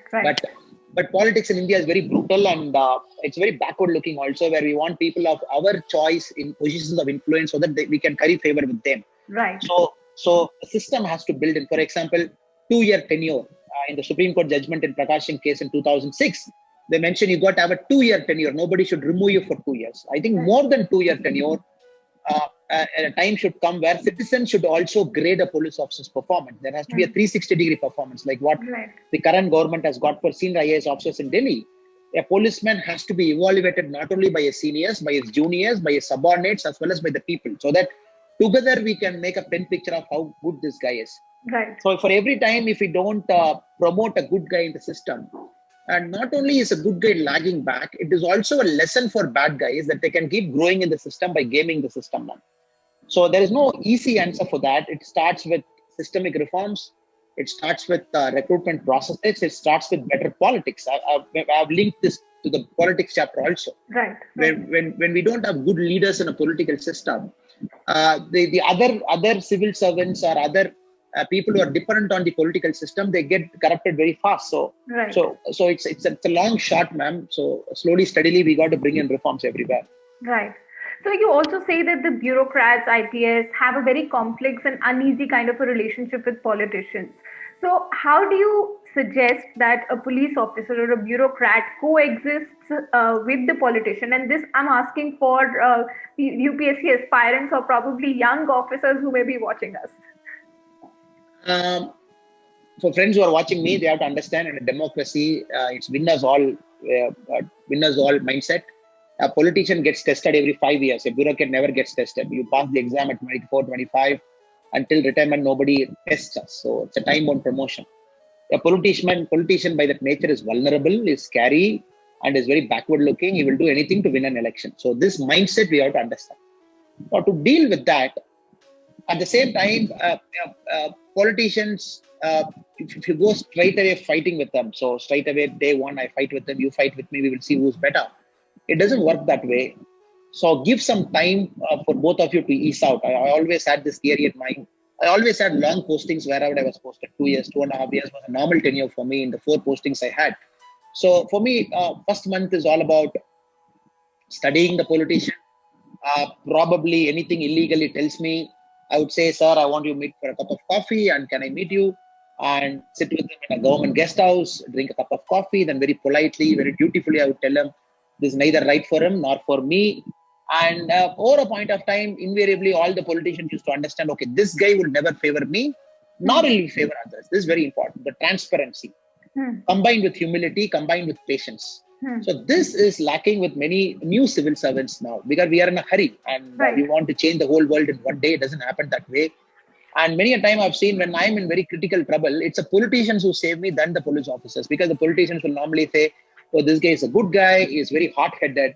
But politics in India is very brutal and it's very backward looking also, where we want people of our choice in positions of influence so that we can curry favor with them. Right. So the system has to build in, for example, 2-year tenure. In the Supreme Court judgment in Prakash Singh case in 2006, they mentioned you got to have a 2-year tenure. Nobody should remove you for 2 years. I think more than 2-year tenure, a time should come where citizens should also grade a police officer's performance. There has to be a 360-degree performance, like what the current government has got for senior IAS officers in Delhi. A policeman has to be evaluated not only by his seniors, by his juniors, by his subordinates, as well as by the people, so that together we can make a pen picture of how good this guy is. Right. So for every time, if we don't promote a good guy in the system, and not only is a good guy lagging back, it is also a lesson for bad guys that they can keep growing in the system by gaming the system now. So there is no easy answer for that. It starts with systemic reforms. It starts with recruitment processes. It starts with better politics. I've linked this to the politics chapter also. Right. When we don't have good leaders in a political system, The other civil servants or other people who are dependent on the political system, they get corrupted very fast. So Right. so it's a long shot, ma'am. So slowly, steadily, we got to bring in reforms everywhere. Right. So you also say that the bureaucrats, IPS, have a very complex and uneasy kind of a relationship with politicians. So how do you suggest that a police officer or a bureaucrat coexists with the politician? And this I'm asking for UPSC aspirants or probably young officers who may be watching us. For friends who are watching me, they have to understand in a democracy, it's winners all mindset. A politician gets tested every 5 years. A bureaucrat never gets tested. You pass the exam at 24, 25. Until retirement, nobody tests us. So it's a time-bound promotion. A politician by that nature is vulnerable, is scary, and is very backward-looking. He will do anything to win an election. So this mindset we have to understand. Now, to deal with that, at the same time, politicians, if you go straight away fighting with them, so straight away day one, I fight with them, you fight with me, we will see who's better. It doesn't work that way. So give some time for both of you to ease out. I always had this theory in mind. I always had long postings wherever I was posted. 2 years, 2.5 years was a normal tenure for me in the 4 postings I had. So for me, first month is all about studying the politician. Probably anything illegally tells me, I would say, sir, I want you to meet for a cup of coffee, and can I meet you? And sit with them in a government guest house, drink a cup of coffee, then very politely, very dutifully, I would tell them, this is neither right for him nor for me. And over a point of time, invariably, all the politicians used to understand, okay, this guy will never favor me, nor will he favor others. This is very important. The transparency, combined with humility, combined with patience. So this is lacking with many new civil servants now, because we are in a hurry and we want to change the whole world in one day. It doesn't happen that way. And many a time I've seen when I'm in very critical trouble, it's the politicians who save me than the police officers, because the politicians will normally say, oh, this guy is a good guy, he is very hot-headed,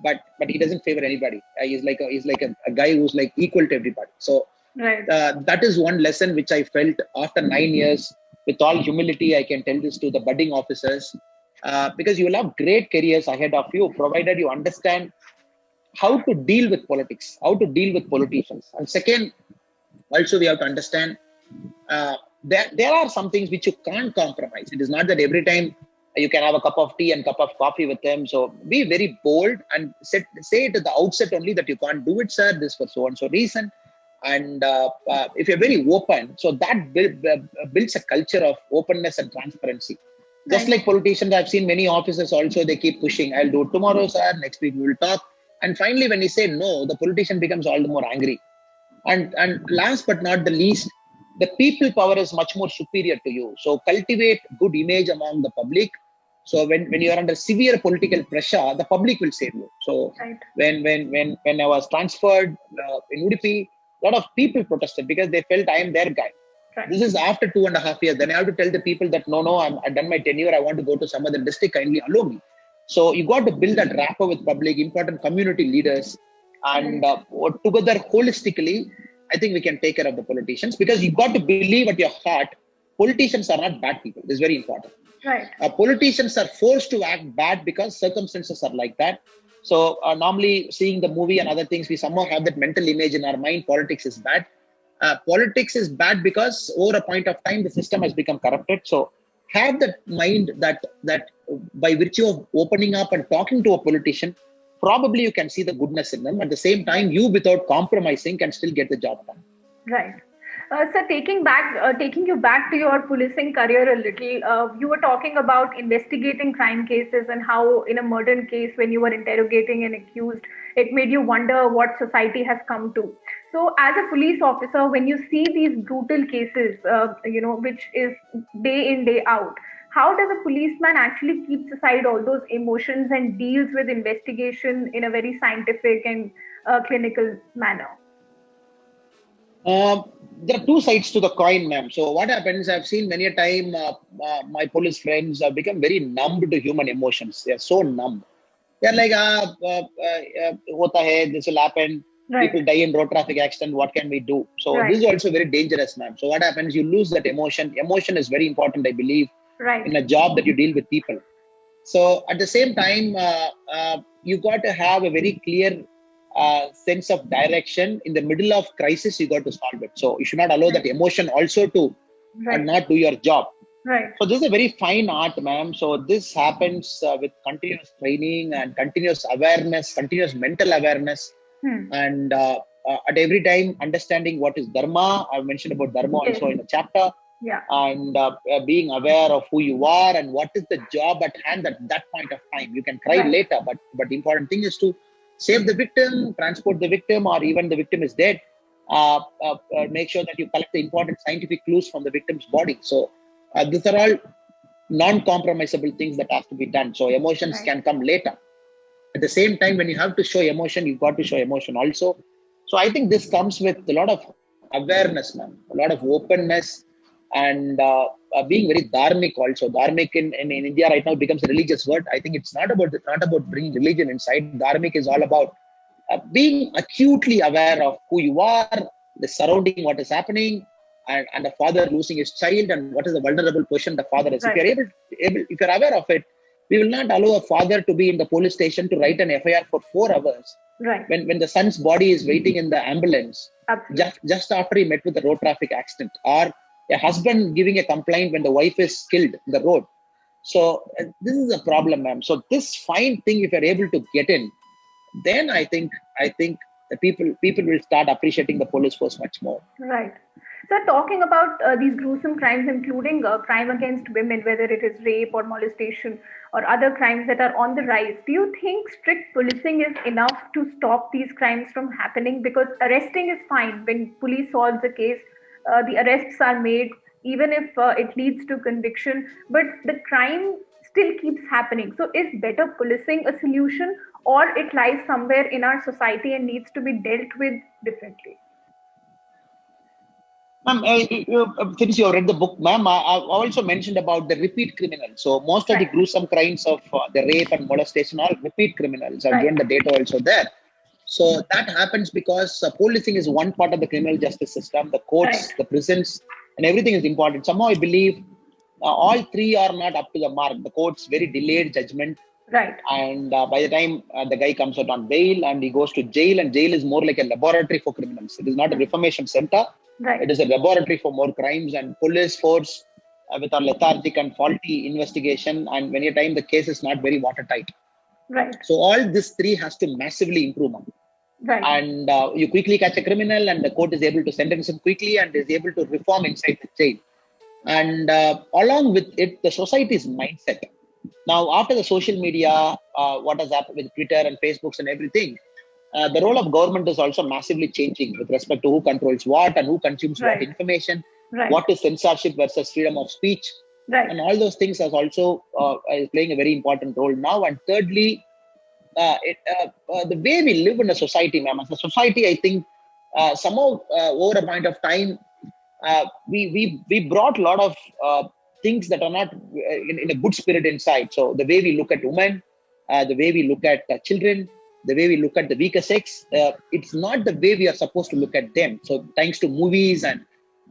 but he doesn't favor anybody. He's like a guy who's like equal to everybody. So that is one lesson which I felt after 9 years. With all humility, I can tell this to the budding officers, because you will have great careers ahead of you, provided you understand how to deal with politics, how to deal with politicians. And second, also we have to understand there are some things which you can't compromise. It is not that every time you can have a cup of tea and cup of coffee with them. So be very bold and say it at the outset only that you can't do it, sir, this for so and so reason. And if you're very open, so that builds a culture of openness and transparency. Just like politicians, I've seen many officers also, they keep pushing. I'll do it tomorrow, sir. Next week we will talk. And finally, when you say no, the politician becomes all the more angry. And last but not the least, the people power is much more superior to you. So cultivate good image among the public. So when you are under severe political pressure, the public will save you. So when I was transferred in Udupi, a lot of people protested because they felt I am their guy. This is after 2.5 years. Then I have to tell the people that no, I've done my tenure. I want to go to some other district. Kindly allow me. So you got to build that rapport with public, important community leaders, and together holistically, I think we can take care of the politicians, because you got to believe at your heart, politicians are not bad people. This is very important. Politicians are forced to act bad because circumstances are like that. So normally seeing the movie and other things, we somehow have that mental image in our mind, politics is bad. Politics is bad because over a point of time, the system has become corrupted. So have that mind that by virtue of opening up and talking to a politician, probably you can see the goodness in them. At the same time, you without compromising can still get the job done. Right. Sir, taking you back to your policing career a little, you were talking about investigating crime cases and how in a murder case, when you were interrogating an accused, it made you wonder what society has come to. So as a police officer, when you see these brutal cases, which is day in, day out, how does a policeman actually keeps aside all those emotions and deals with investigation in a very scientific and clinical manner? There are two sides to the coin, ma'am. So what happens, I've seen many a time, my police friends have become very numb to human emotions. They're so numb. They're like, hota hai, this will happen. People die in road traffic accident. What can we do? So this is also very dangerous, ma'am. So what happens, you lose that emotion. Emotion is very important, I believe, in a job that you deal with people. So at the same time, you got to have a very clear sense of direction. In the middle of crisis, you got to solve it. So you should not allow that emotion also to not do your job. Right. So this is a very fine art, ma'am. So this happens with continuous training and continuous awareness, continuous mental awareness, and at every time understanding what is dharma. I mentioned about dharma also in the chapter. Yeah. And being aware of who you are and what is the job at hand at that point of time. You can cry later, but the important thing is to save the victim, transport the victim, or even the victim is dead. Make sure that you collect the important scientific clues from the victim's body. So these are all non-compromisable things that have to be done. So emotions can come later. At the same time, when you have to show emotion, you've got to show emotion also. So I think this comes with a lot of awareness, man, a lot of openness, and being very dharmic also. Dharmic in India right now becomes a religious word. I think it's not about bringing religion inside. Dharmic is all about being acutely aware of who you are, the surrounding, what is happening, and the father losing his child, and what is the vulnerable position the father is. If you're if you're aware of it, we will not allow a father to be in the police station to write an FIR for 4 hours. When the son's body is waiting in the ambulance, just after he met with a road traffic accident, or a husband giving a complaint when the wife is killed in the road. So this is a problem, ma'am. So this fine thing, if you're able to get in, then I think the people will start appreciating the police force much more. Right. So talking about these gruesome crimes, including crime against women, whether it is rape or molestation or other crimes that are on the rise, do you think strict policing is enough to stop these crimes from happening? Because arresting is fine. When police solves a case, the arrests are made, even if it leads to conviction, but the crime still keeps happening. So is better policing a solution, or it lies somewhere in our society and needs to be dealt with differently? Ma'am, since you have read the book, ma'am, I also mentioned about the repeat criminals. So most of the gruesome crimes of the rape and molestation are repeat criminals. I've given the data also there. So that happens because policing is one part of the criminal justice system. The courts, the prisons, and everything is important. Somehow I believe all three are not up to the mark. The court's very delayed judgment. And by the time the guy comes out on bail and he goes to jail, and jail is more like a laboratory for criminals. It is not a reformation center. It is a laboratory for more crimes, and police force with our lethargic and faulty investigation, and many a time the case is not very watertight. So all this three has to massively improve on. And you quickly catch a criminal, and the court is able to sentence him quickly and is able to reform inside the jail. And along with it, the society's mindset. Now, after the social media, what has happened with Twitter and Facebooks and everything, the role of government is also massively changing with respect to who controls what and who consumes what information, what is censorship versus freedom of speech. And all those things is also is playing a very important role now. And thirdly, the way we live in a society, ma'am, as a society, I think somehow over a point of time, we brought a lot of things that are not in a good spirit inside. So the way we look at women, the way we look at children, the way we look at the weaker sex, it's not the way we are supposed to look at them. So thanks to movies and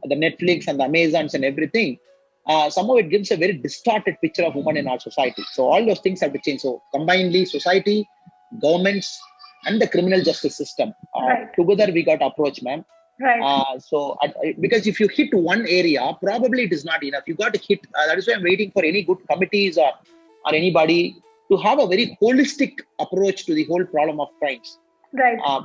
the Netflix and the Amazons and everything, somehow it gives a very distorted picture of women in our society. So all those things have to change. So combinedly, society, governments, and the criminal justice system, together we got to approach, ma'am. Because if you hit one area, probably it is not enough. You got to hit. That is why I'm waiting for any good committees or anybody to have a very holistic approach to the whole problem of crimes.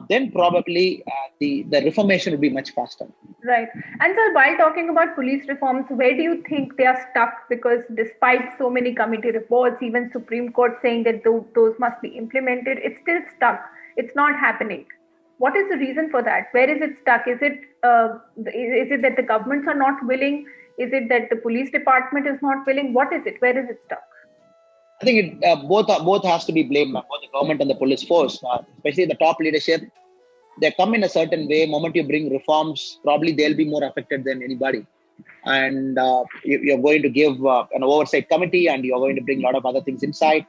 Then probably the reformation will be much faster. And sir, while talking about police reforms, where do you think they are stuck? Because despite so many committee reports, even Supreme Court saying that those must be implemented, it's still stuck. It's not happening. What is the reason for that? Where is it stuck? Is it that the governments are not willing? Is it that the police department is not willing? What is it? Where is it stuck? I think both has to be blamed, both the government and the police force, especially the top leadership. They come in a certain way. Moment you bring reforms, probably they'll be more affected than anybody. And you're going to give an oversight committee, and you're going to bring a lot of other things inside.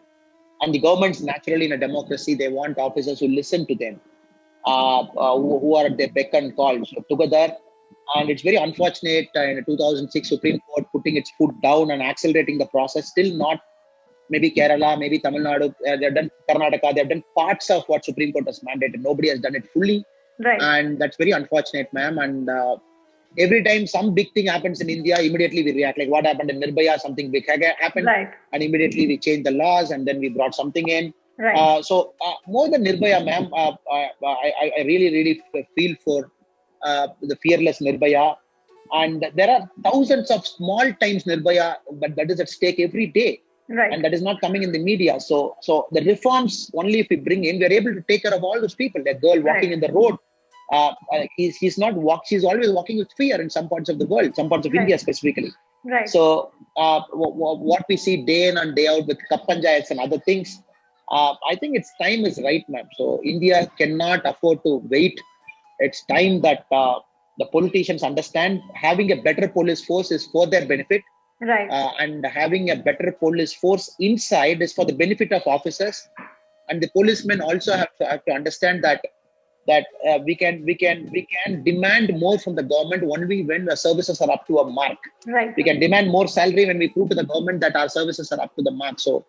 And the government's naturally in a democracy, they want officers who listen to them, who are at their beck and call. So together, and it's very unfortunate in 2006 Supreme Court putting its foot down and accelerating the process, still not maybe Kerala, maybe Tamil Nadu, they've done Karnataka, they've done parts of what Supreme Court has mandated. Nobody has done it fully. Right. And that's very unfortunate, ma'am. And every time some big thing happens in India, immediately we react. Like what happened in Nirbhaya, something big happened. Right. And immediately we changed the laws and then we brought something in. Right. So more than Nirbhaya, ma'am, I really, really feel for the fearless Nirbhaya. And there are thousands of small times Nirbhaya, but that is at stake every day. Right. And that is not coming in the media. So the reforms, only if we bring in, we are able to take care of all those people. That girl walking in the road, she's always walking with fear in some parts of the world, some parts of India specifically. Right. So what we see day in and day out with cup panchayats and other things, I think its time is right, ma'am. So India cannot afford to wait. It's time that the politicians understand having a better police force is for their benefit. Right. And having a better police force inside is for the benefit of officers. And the policemen also have to understand that we can demand more from the government only when the services are up to a mark. Right. We can demand more salary when we prove to the government that our services are up to the mark. So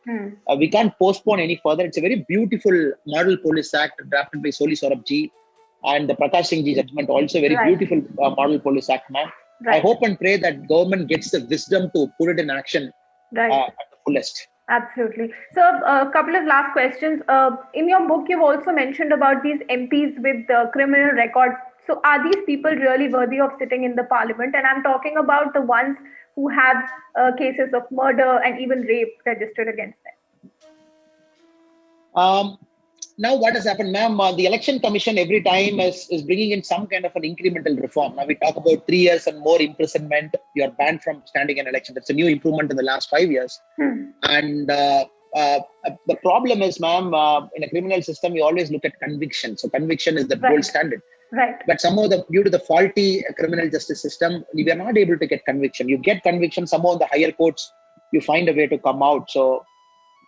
we can't postpone any further. It's a very beautiful Model Police Act drafted by Soli Saurabh and the Prakash Singh ji judgment, also very beautiful Model Police Act, ma'am. Right. I hope and pray that government gets the wisdom to put it in action at the fullest. Absolutely. So a couple of last questions. In your book, you've also mentioned about these MPs with criminal records. So are these people really worthy of sitting in the parliament? And I'm talking about the ones who have cases of murder and even rape registered against them. Now what has happened, ma'am, the election commission every time is bringing in some kind of an incremental reform. Now we talk about 3 years and more imprisonment. You're banned from standing an election. That's a new improvement in the last 5 years. And the problem is, ma'am, in a criminal system, we always look at conviction. So conviction is the gold standard. Right. But somehow due to the faulty criminal justice system, we are not able to get conviction. You get conviction, somehow in the higher courts, you find a way to come out. So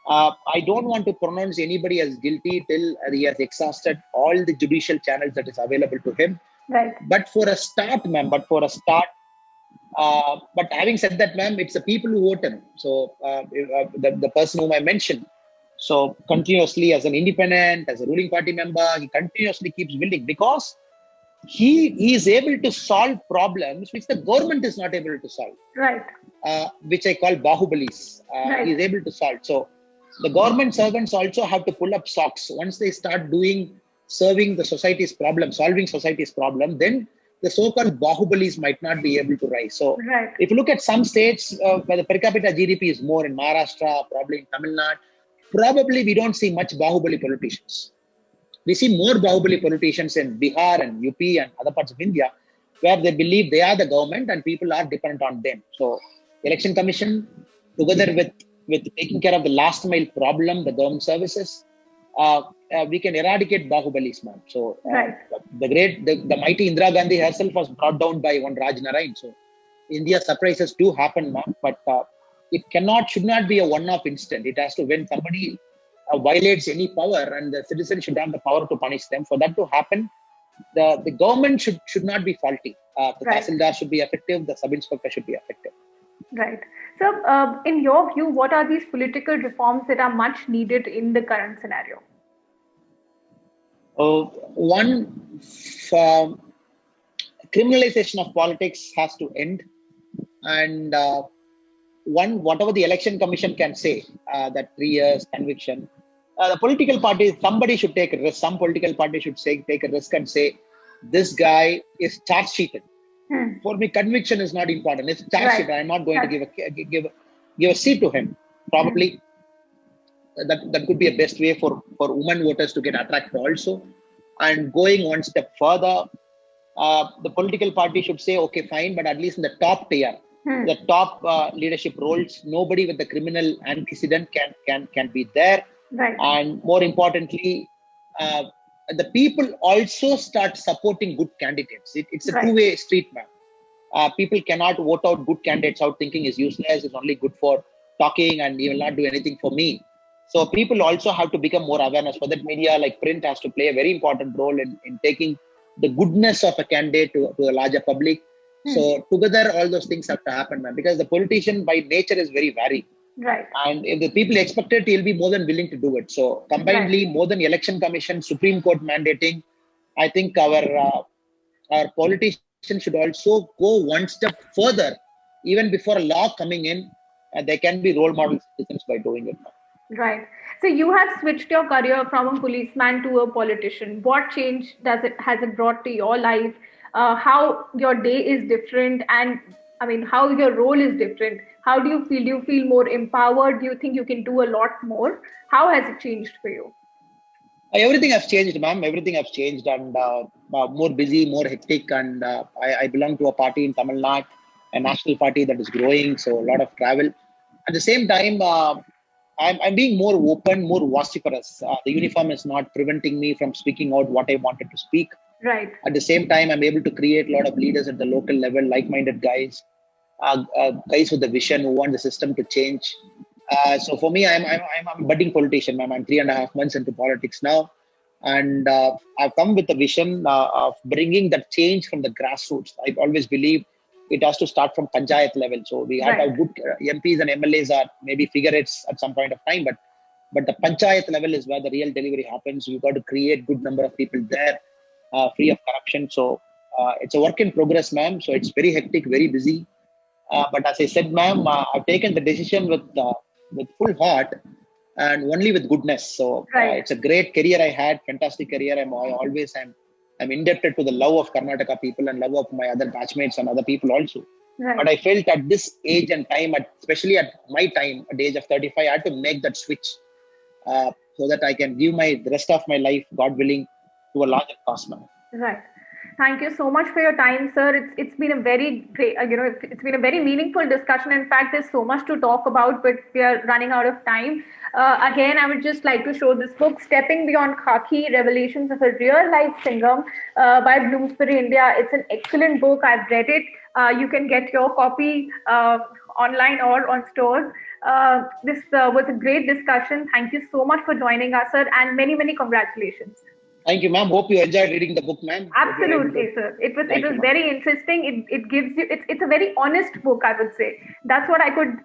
I don't want to pronounce anybody as guilty till he has exhausted all the judicial channels that is available to him. Right. But for a start, ma'am, but having said that, ma'am, it's the people who vote him. So the person whom I mentioned, so continuously as an independent, as a ruling party member, he continuously keeps building because he is able to solve problems which the government is not able to solve. Right. Which I call bahubalis. He is able to solve. So the government servants also have to pull up socks. Once they start solving society's problem, then the so-called bahubalis might not be able to rise. So if you look at some states where the per capita GDP is more, in Maharashtra, probably in Tamil Nadu, probably we don't see much bahubali politicians. We see more bahubali politicians in Bihar and UP and other parts of India, where they believe they are the government and people are dependent on them. So election commission, together with taking care of the last mile problem, the government services, we can eradicate bahubalis, ma'am. So the mighty Indira Gandhi herself was brought down by one Raj Narayan. So India surprises do happen, ma'am, but it should not be a one-off instant. It has to, when somebody violates any power, and the citizen should have the power to punish them. For that to happen, the government should not be faulty. The Tahsildar should be effective. The sub-inspector should be effective. Right. So, in your view, what are these political reforms that are much needed in the current scenario? One, criminalization of politics has to end. And whatever the election commission can say, that 3 years conviction, the political party, somebody should take a risk. Some political party should take a risk and say, this guy is charge sheeted. For me, conviction is not important. It's charge sheet. I'm not going to give a seat to him. Probably that could be a best way for women voters to get attracted also. And going one step further, the political party should say, okay, fine, but at least in the top tier, the top leadership roles, nobody with the criminal antecedent can be there. Right. And more importantly, the people also start supporting good candidates. It's a two-way street, man. People cannot vote out good candidates out thinking is useless, is only good for talking, and he will not do anything for me. So people also have to become more awareness. For that, media like print has to play a very important role in taking the goodness of a candidate to a larger public. So together, all those things have to happen, man, because the politician by nature is very varied. Right. And if the people expect it, he'll be more than willing to do it. So combinedly, more than election commission, Supreme Court mandating, I think our politicians should also go one step further. Even before a law coming in, they can be role model citizens by doing it. Right. So you have switched your career from a policeman to a politician. What change does it has it brought to your life? How your day is different, and I mean, how your role is different. How do you feel? Do you feel more empowered? Do you think you can do a lot more? How has it changed for you? Everything has changed, ma'am. Everything has changed, and more busy, more hectic. And I belong to a party in Tamil Nadu, a national party that is growing. So a lot of travel. At the same time, I'm being more open, more vociferous. The uniform is not preventing me from speaking out what I wanted to speak. Right. At the same time, I'm able to create a lot of leaders at the local level, like-minded guys, guys with a vision who want the system to change. So for me, I'm a budding politician, ma'am. I'm 3.5 months into politics now, and I've come with a vision of bringing that change from the grassroots. I always believe it has to start from panchayat level. So we have to have good MPs and MLAs are maybe figureheads at some point of time, but the panchayat level is where the real delivery happens. You've got to create good number of people there, free of corruption. So it's a work in progress, ma'am. So it's very hectic, very busy. But as I said, ma'am, I've taken the decision with full heart and only with goodness. So it's a great career I had, fantastic career. I'm indebted to the love of Karnataka people and love of my other batchmates and other people also. Right. But I felt at this age and time, especially at my time, at the age of 35, I had to make that switch so that I can give the rest of my life, God willing, to a larger cause, ma'am. Right. Thank you so much for your time, sir. It's been a very great, it's been a very meaningful discussion. In fact, there's so much to talk about, but we are running out of time. Again, I would just like to show this book, Stepping Beyond Khaki, Revelations of a Real Life Singham by Bloomsbury, India. It's an excellent book. I've read it. You can get your copy online or on stores. This was a great discussion. Thank you so much for joining us, sir, and many, many congratulations. Thank you, ma'am. Hope you enjoyed reading the book, ma'am. Absolutely, sir. It was very interesting. It gives you it's a very honest book, I would say. That's what I could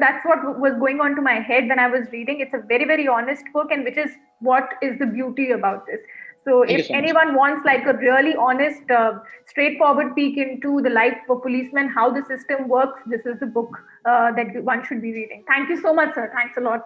that's what was going on to my head when I was reading. It's a very, very honest book, and which is what is the beauty about this. So if anyone wants like a really honest, straightforward peek into the life of a policeman, how the system works, this is the book that one should be reading. Thank you so much, sir. Thanks a lot.